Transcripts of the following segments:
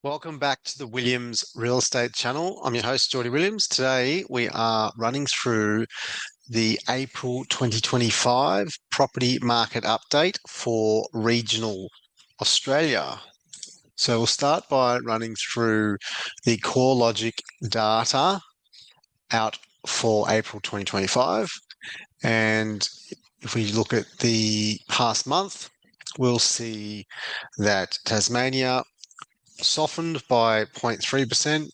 Welcome back to the Williams Real Estate Channel. I'm your host, Geordie Williams. Today we are running through the April 2025 property market update for regional Australia. So we'll start by running through the CoreLogic data out for April 2025. And if we look at the past month, we'll see that Tasmania softened by 0.3%.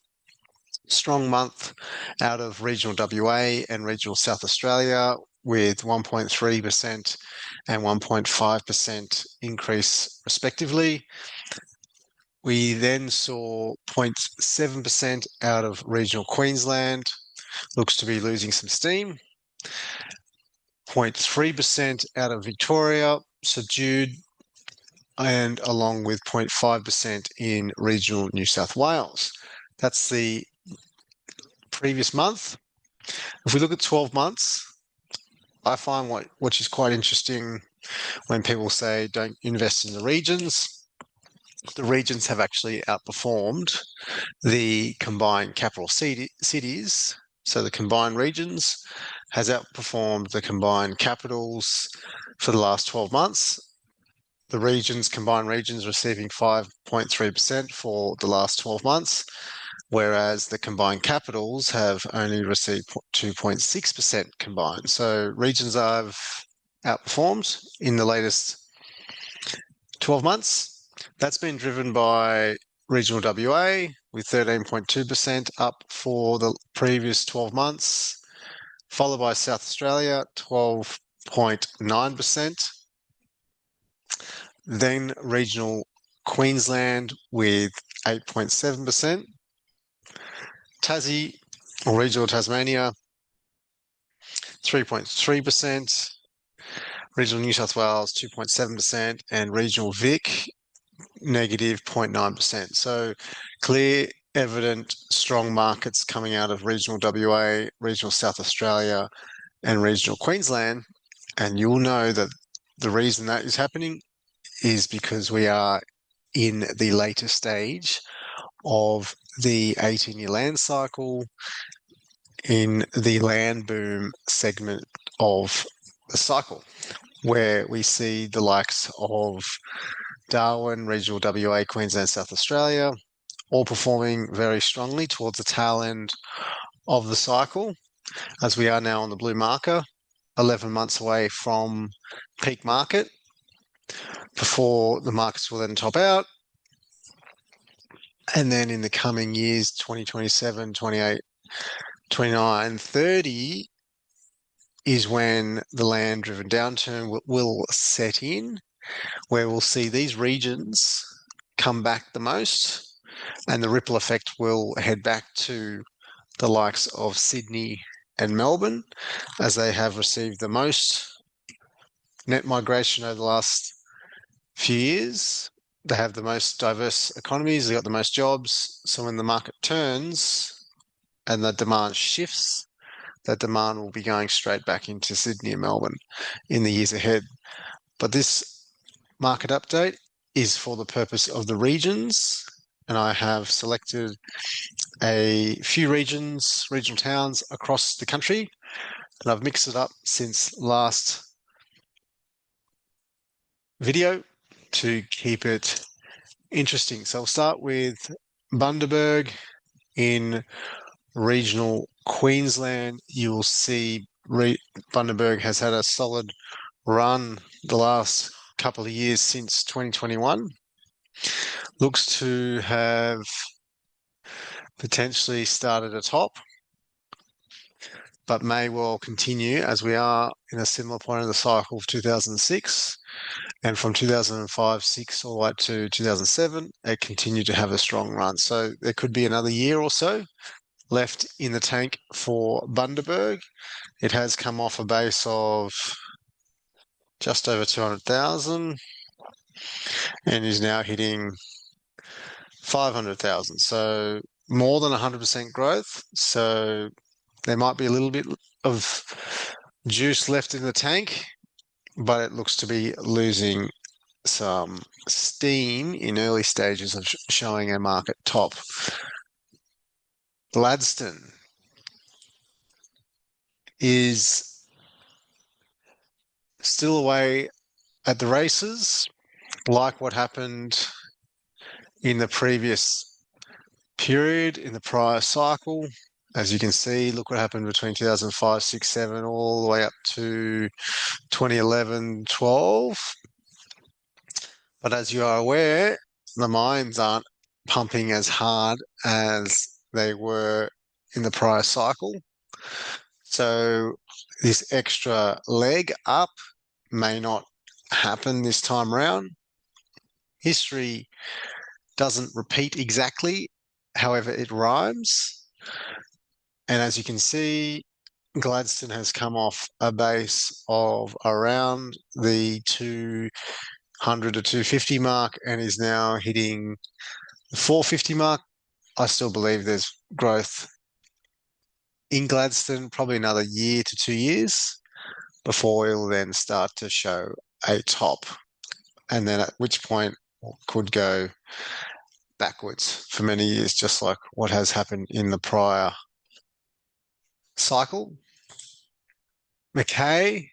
Strong month out of regional WA and regional South Australia with 1.3% and 1.5% increase respectively. We then saw 0.7% out of regional Queensland, looks to be losing some steam. 0.3% out of Victoria, subdued, and along with 0.5% in regional New South Wales. That's the previous month. If we look at 12 months, I find which is quite interesting when people say don't invest in the regions. The regions have actually outperformed the combined capital cities. So the combined regions has outperformed the combined capitals for the last 12 months. The combined regions receiving 5.3% for the last 12 months, whereas the combined capitals have only received 2.6% combined. So regions have outperformed in the latest 12 months. That's been driven by regional WA with 13.2% up for the previous 12 months, followed by South Australia, 12.9%. Then regional Queensland with 8.7%. Tassie, or regional Tasmania, 3.3%. Regional New South Wales, 2.7%. And regional VIC, negative 0.9%. So clear, evident, strong markets coming out of regional WA, regional South Australia, and regional Queensland. And you'll know that the reason that is happening is because we are in the later stage of the 18-year land cycle in the land boom segment of the cycle, where we see the likes of Darwin, regional WA, Queensland, South Australia, all performing very strongly towards the tail end of the cycle, as we are now on the blue marker, 11 months away from peak market, before the markets will then top out. And then in the coming years, 2027, 28, 29, 30 is when the land-driven downturn will set in, where we'll see these regions come back the most, and the ripple effect will head back to the likes of Sydney and Melbourne, as they have received the most net migration over the last few years. They have the most diverse economies, they've got the most jobs. So when the market turns and the demand shifts, that demand will be going straight back into Sydney and Melbourne in the years ahead. But this market update is for the purpose of the regions, and I have selected a few regions, regional towns across the country, and I've mixed it up since last video to keep it interesting. So I'll start with Bundaberg in regional Queensland. You'll see Bundaberg has had a solid run the last couple of years since 2021. Looks to have potentially started atop, but may well continue, as we are in a similar point of the cycle of 2006. And from 2005, 6 all the way to 2007, it continued to have a strong run. So there could be another year or so left in the tank for Bundaberg. It has come off a base of just over 200,000 and is now hitting 500,000. So more than 100% growth. So there might be a little bit of juice left in the tank, but it looks to be losing some steam in early stages of showing a market top. Gladstone is still away at the races, like what happened in the previous period, in the prior cycle. As you can see, look what happened between 2005, 6, 7, all the way up to 2011, 12. But as you are aware, the mines aren't pumping as hard as they were in the prior cycle. So this extra leg up may not happen this time round. History doesn't repeat exactly, however, it rhymes. And as you can see, Gladstone has come off a base of around the 200 to 250 mark and is now hitting the 450 mark. I still believe there's growth in Gladstone, probably another year to 2 years before it'll then start to show a top. And then at which point could go backwards for many years, just like what has happened in the prior cycle. McKay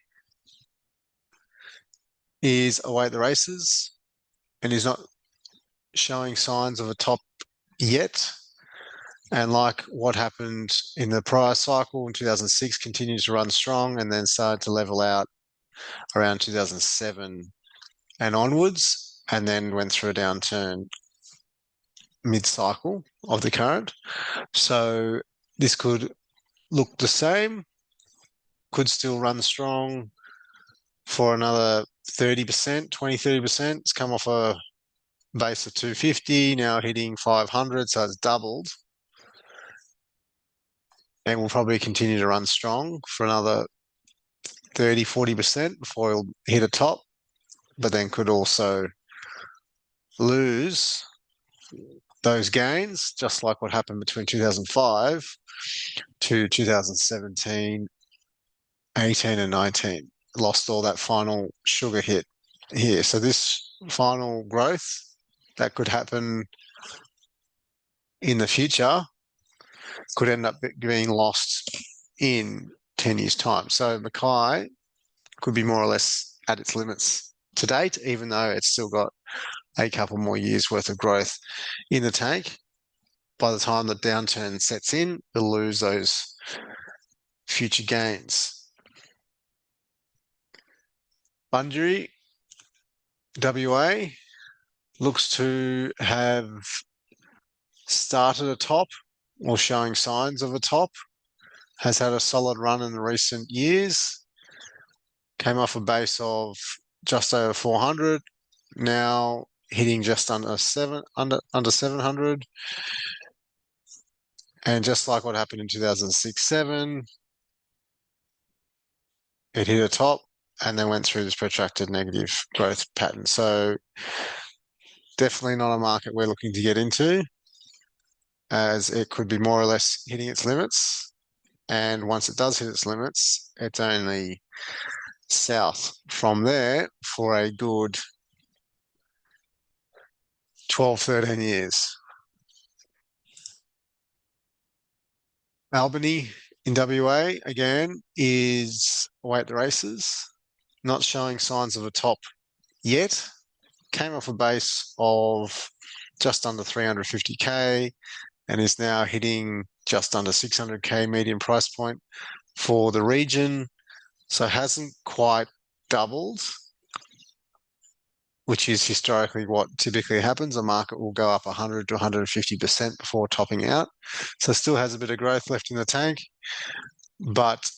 is away at the races and is not showing signs of a top yet. And like what happened in the prior cycle in 2006, continues to run strong and then started to level out around 2007 and onwards, and then went through a downturn mid-cycle of the current. So this could look the same, could still run strong for another 30%, 20, 30%. It's come off a base of 250, now hitting 500, so it's doubled. And will probably continue to run strong for another 30, 40% before he'll hit a top, but then could also lose those gains, just like what happened between 2005 to 2017, 18 and 19. Lost all that final sugar hit here. So this final growth that could happen in the future could end up being lost in 10 years' time. So Mackay could be more or less at its limits to date, even though it's still got a couple more years worth of growth in the tank. By the time the downturn sets in, it'll lose those future gains. Bunbury, WA, looks to have started a top or showing signs of a top, has had a solid run in the recent years, came off a base of just over 400, now hitting just under 700. And just like what happened in 2006-7, it hit a top and then went through this protracted negative growth pattern. So definitely not a market we're looking to get into, as it could be more or less hitting its limits. And once it does hit its limits, it's only south from there for a good 12, 13 years. Albany in WA, again, is away at the races, not showing signs of a top yet. Came off a base of just under 350K and is now hitting just under 600K median price point for the region. So hasn't quite doubled, which is historically what typically happens. A market will go up 100 to 150% before topping out. So still has a bit of growth left in the tank, but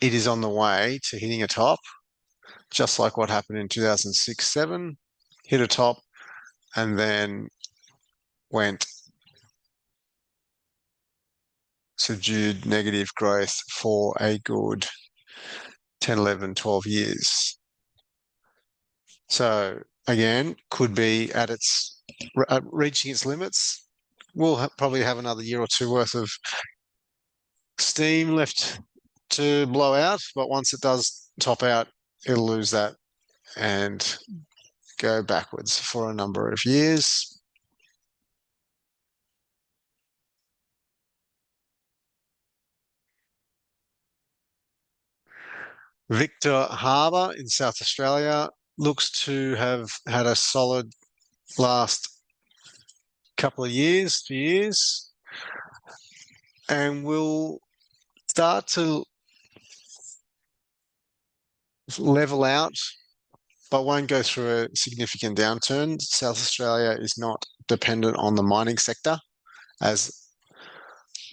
it is on the way to hitting a top, just like what happened in 2006-7, hit a top and then went subdued negative growth for a good 10, 11, 12 years. So again, could be at its reaching its limits. We'll probably have another year or two worth of steam left to blow out, but once it does top out, it'll lose that and go backwards for a number of years. Victor Harbour in South Australia looks to have had a solid last couple of years, few years, and will start to level out, but won't go through a significant downturn. South Australia is not dependent on the mining sector as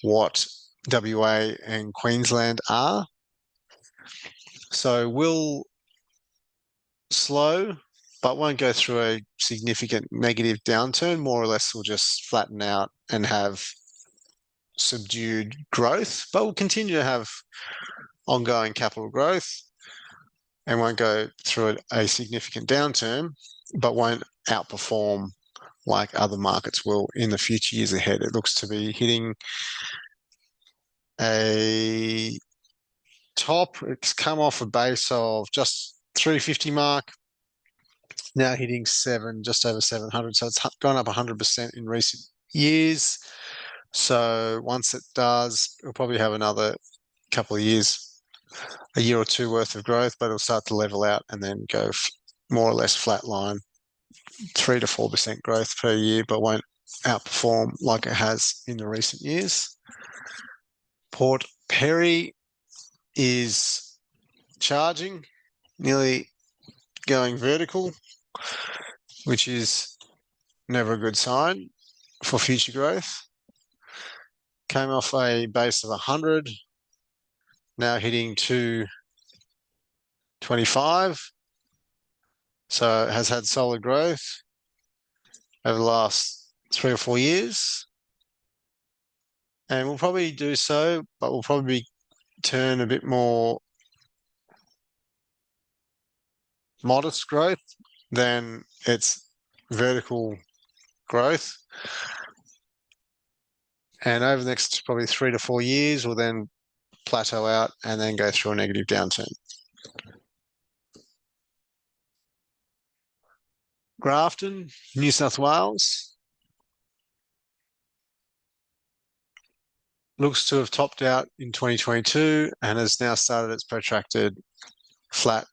what WA and Queensland are. So will slow, but won't go through a significant negative downturn. More or less will just flatten out and have subdued growth, but will continue to have ongoing capital growth and won't go through a significant downturn, but won't outperform like other markets will in the future years ahead. It looks to be hitting a top. It's come off a base of just 350 mark, now hitting just over 700. So it's gone up 100% in recent years. So once it does, it'll probably have another couple of years, a year or two worth of growth, but it'll start to level out and then go more or less flatline, 3 to 4% growth per year, but won't outperform like it has in the recent years. Port Perry is charging, nearly going vertical, which is never a good sign for future growth. Came off a base of 100, now hitting 225. So it has had solid growth over the last 3 or 4 years. And will probably do so, but will probably turn a bit more modest growth than its vertical growth. And over the next probably 3 to 4 years, will then plateau out and then go through a negative downturn. Grafton, New South Wales, looks to have topped out in 2022 and has now started its protracted flat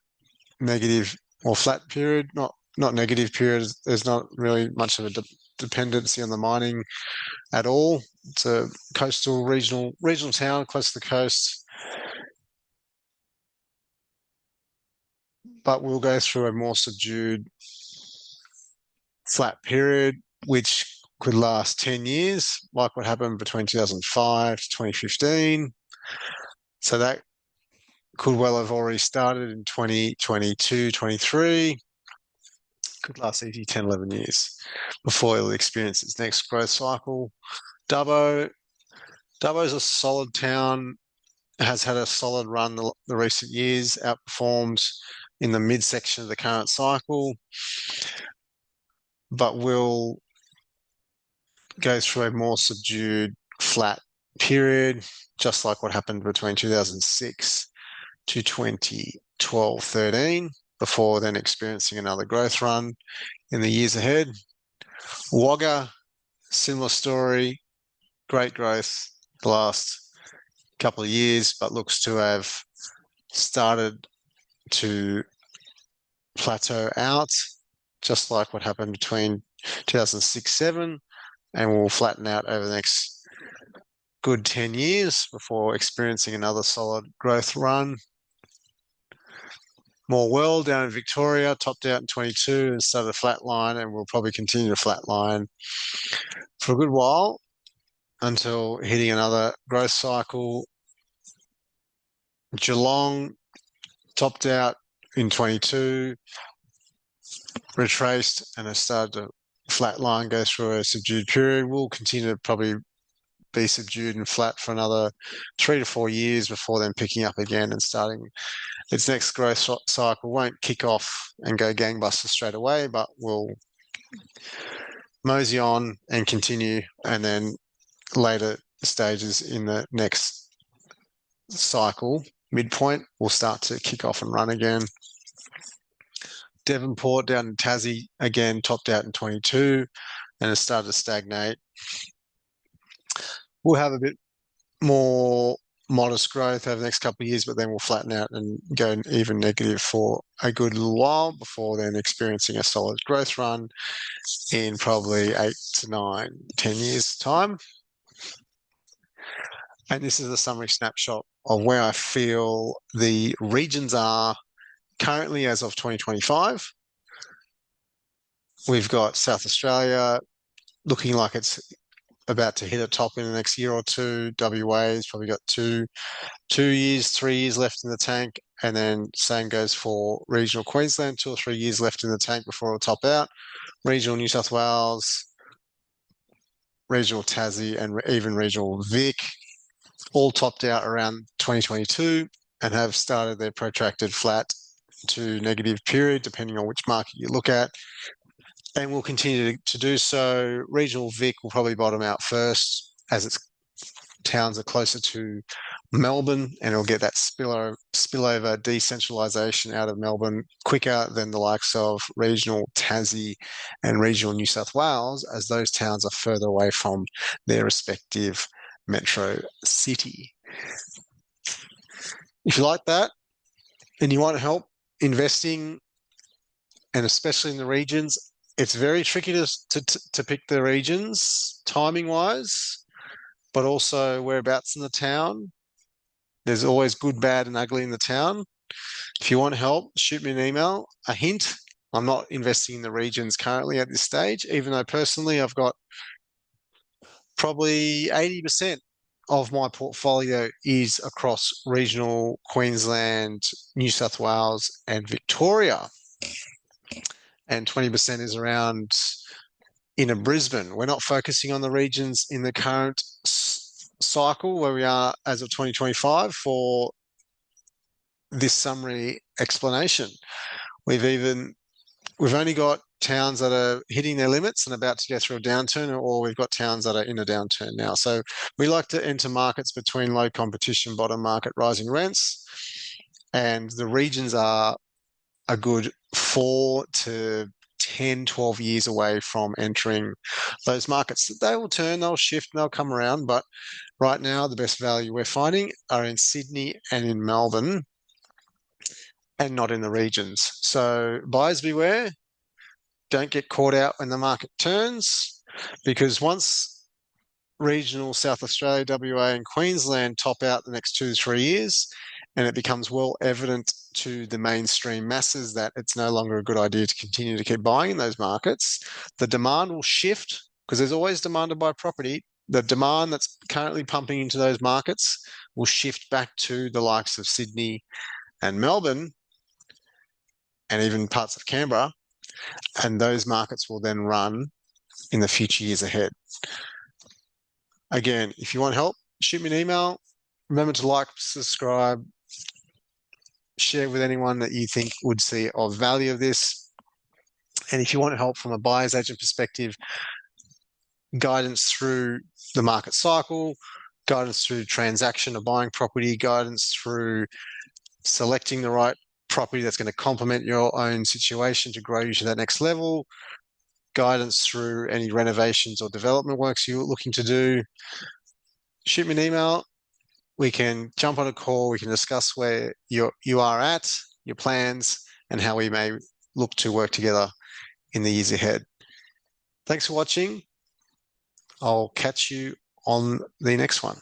negative or flat period, not negative period. There's not really much of a dependency on the mining at all. It's a coastal regional town close to the coast, but we'll go through a more subdued flat period, which could last 10 years, like what happened between 2005 to 2015. So that could well have already started in 2022, 23. Could last easy 10, 11 years before it'll experience its next growth cycle. Dubbo's a solid town, has had a solid run the recent years, outperformed in the midsection of the current cycle, but will go through a more subdued flat period, just like what happened between 2006 to 2012, 13, before then experiencing another growth run in the years ahead. Wagga, similar story, great growth the last couple of years, but looks to have started to plateau out, just like what happened between 2006-7, and will flatten out over the next good 10 years before experiencing another solid growth run. More World down in Victoria, topped out in 22 and started a flat line, and will probably continue to flatline for a good while until hitting another growth cycle. Geelong topped out in 22, retraced, and has started to flatline, go through a subdued period. Will continue to probably be subdued and flat for another 3 to 4 years before then picking up again and starting its next growth cycle. Won't kick off and go gangbusters straight away, but will mosey on and continue, and then later stages in the next cycle, midpoint, will start to kick off and run again. Devonport down in Tassie, again, topped out in 22 and has started to stagnate. We'll have a bit more modest growth over the next couple of years, but then we'll flatten out and go even negative for a good little while before then experiencing a solid growth run in probably 8 to 9, 10 years' time. And this is a summary snapshot of where I feel the regions are currently as of 2025. We've got South Australia looking like it's about to hit a top in the next year or two. WA's probably got 2 years, 3 years left in the tank. And then same goes for regional Queensland, 2 or 3 years left in the tank before it'll top out. Regional New South Wales, regional Tassie, and even regional VIC all topped out around 2022 and have started their protracted flat to negative period, depending on which market you look at, and will continue to do so. Regional VIC will probably bottom out first as its towns are closer to Melbourne, and it'll get that spillover decentralisation out of Melbourne quicker than the likes of regional Tassie and regional New South Wales, as those towns are further away from their respective metro city. If you like that and you want help investing, and especially in the regions, it's very tricky to pick the regions timing wise, but also whereabouts in the town. There's always good, bad, and ugly in the town. If you want help, shoot me an email. A hint, I'm not investing in the regions currently at this stage, even though personally I've got probably 80% of my portfolio is across regional Queensland, New South Wales, and Victoria. And 20% is around inner Brisbane. We're not focusing on the regions in the current cycle where we are as of 2025 for this summary explanation. We've only got towns that are hitting their limits and about to go through a downturn, or we've got towns that are in a downturn now. So we like to enter markets between low competition, bottom market, rising rents, and the regions are a good 4 to 10, 12 years away from entering those markets. They will turn, they'll shift, and they'll come around, but right now the best value we're finding are in Sydney and in Melbourne, and not in the regions. So buyers beware. Don't get caught out when the market turns, because once regional South Australia, WA, and Queensland top out the next 2 to 3 years, and it becomes well evident to the mainstream masses that it's no longer a good idea to continue to keep buying in those markets, the demand will shift, because there's always demand to buy property. The demand that's currently pumping into those markets will shift back to the likes of Sydney and Melbourne, and even parts of Canberra, and those markets will then run in the future years ahead. Again, if you want help, shoot me an email. Remember to like, subscribe, share with anyone that you think would see of value of this. And if you want help from a buyer's agent perspective, guidance through the market cycle, guidance through transaction of buying property, guidance through selecting the right property that's going to complement your own situation to grow you to that next level, guidance through any renovations or development works you're looking to do, shoot me an email. We can jump on a call. We can discuss where you are at, your plans, and how we may look to work together in the years ahead. Thanks for watching. I'll catch you on the next one.